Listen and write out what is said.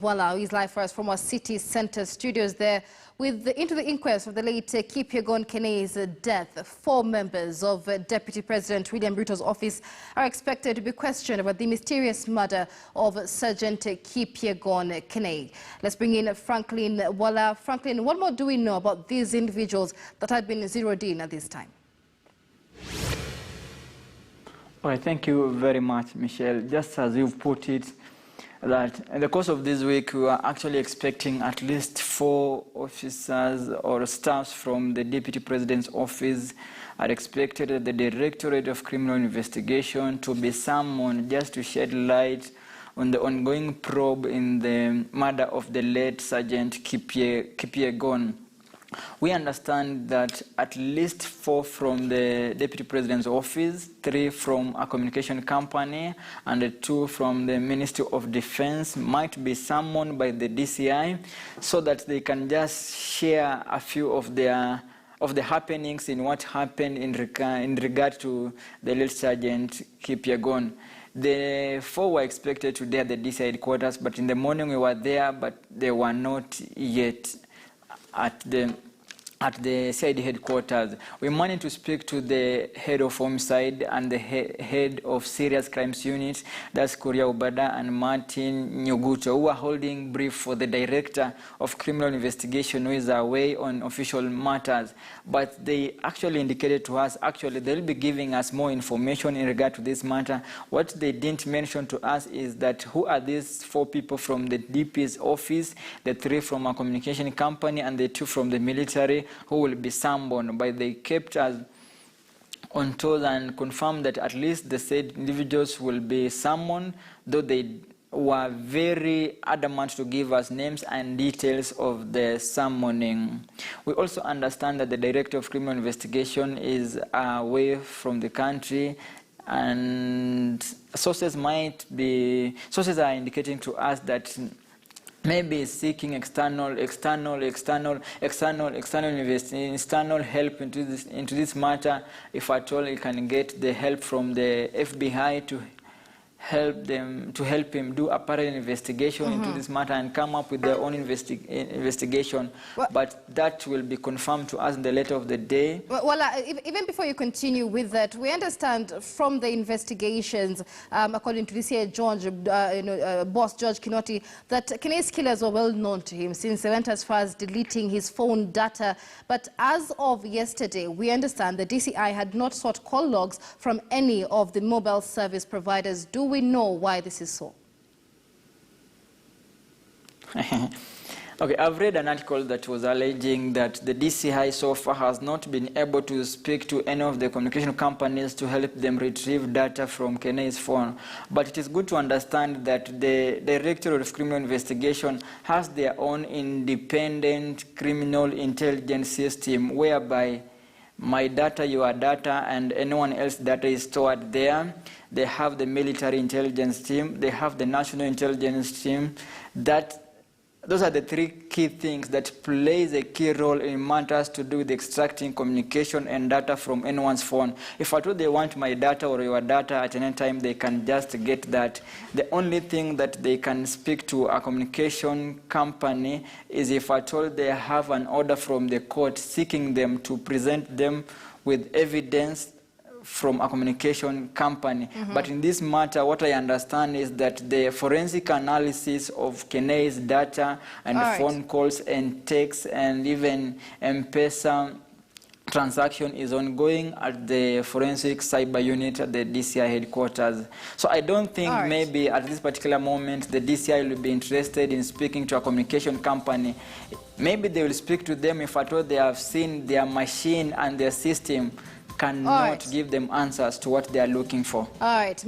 Voila, he's live for us from our city centre studios there. Into the inquest of the late Kenei's death, 4 members of Deputy President William Ruto's office are expected to be questioned about the mysterious murder of Sergeant Kenei. Let's bring in Franklin Voila. Franklin, what more do we know about these individuals that have been zeroed in at this time? All right, thank you very much, Michelle. Just as you've put it, that in the course of this week, we are actually expecting at least 4 officers or staffs from the Deputy President's office are expected at the Directorate of Criminal Investigation to be summoned just to shed light on the ongoing probe in the murder of the late Sergeant Kenei. We understand that at least 4 from the Deputy President's office, 3 from a communication company, and 2 from the Ministry of Defense might be summoned by the DCI so that they can just share a few of the happenings in what happened in regard to the late Sergeant Kenei. The 4 were expected today at the DCI headquarters, but in the morning we were there, but they were not yet at the CID headquarters. We managed to speak to the head of homicide and the head of serious crimes unit, that's Korea Ubada and Martin Nyuguto, who are holding brief for the director of criminal investigation, who is away on official matters. But they actually indicated to us, they'll be giving us more information in regard to this matter. What they didn't mention to us is that who are these 4 people from the DP's office, the 3 from a communication company, and the 2 from the military, who will be summoned. But they kept us on toes and confirmed that at least the said individuals will be summoned, though they were very adamant to give us names and details of the summoning. We also understand that the Director of Criminal Investigation is away from the country, and sources are indicating to us that maybe seeking external help into this matter. If at all, he can get the help from the FBI to help him do a parallel investigation into this matter and come up with their own investigation. But that will be confirmed to us in the later of the day. Well, even before you continue with that, we understand from the investigations, according to DCI boss George Kinoti, that Kenei's killers were well known to him since they went as far as deleting his phone data. But as of yesterday, we understand the DCI had not sought call logs from any of the mobile service providers. Do we know why this is so? Okay, I've read an article that was alleging that the DCI so far has not been able to speak to any of the communication companies to help them retrieve data from Kenei's phone. But it is good to understand that the Directorate of Criminal Investigation has their own independent criminal intelligence system whereby my data, your data, and anyone else's data is stored there. They have the military intelligence team, they have the national intelligence team. Those are the 3 key things that plays a key role in matters to do with extracting communication and data from anyone's phone. If at all they want my data or your data at any time, they can just get that. The only thing that they can speak to a communication company is if at all they have an order from the court seeking them to present them with evidence from a communication company. But in this matter, what I understand is that the forensic analysis of Kenei's data and phone calls and texts and even M-Pesa transaction is ongoing at the forensic cyber unit at the DCI headquarters. So I don't think maybe at this particular moment the DCI will be interested in speaking to a communication company. Maybe they will speak to them if at all they have seen their machine and their system cannot give them answers to what they are looking for. All right.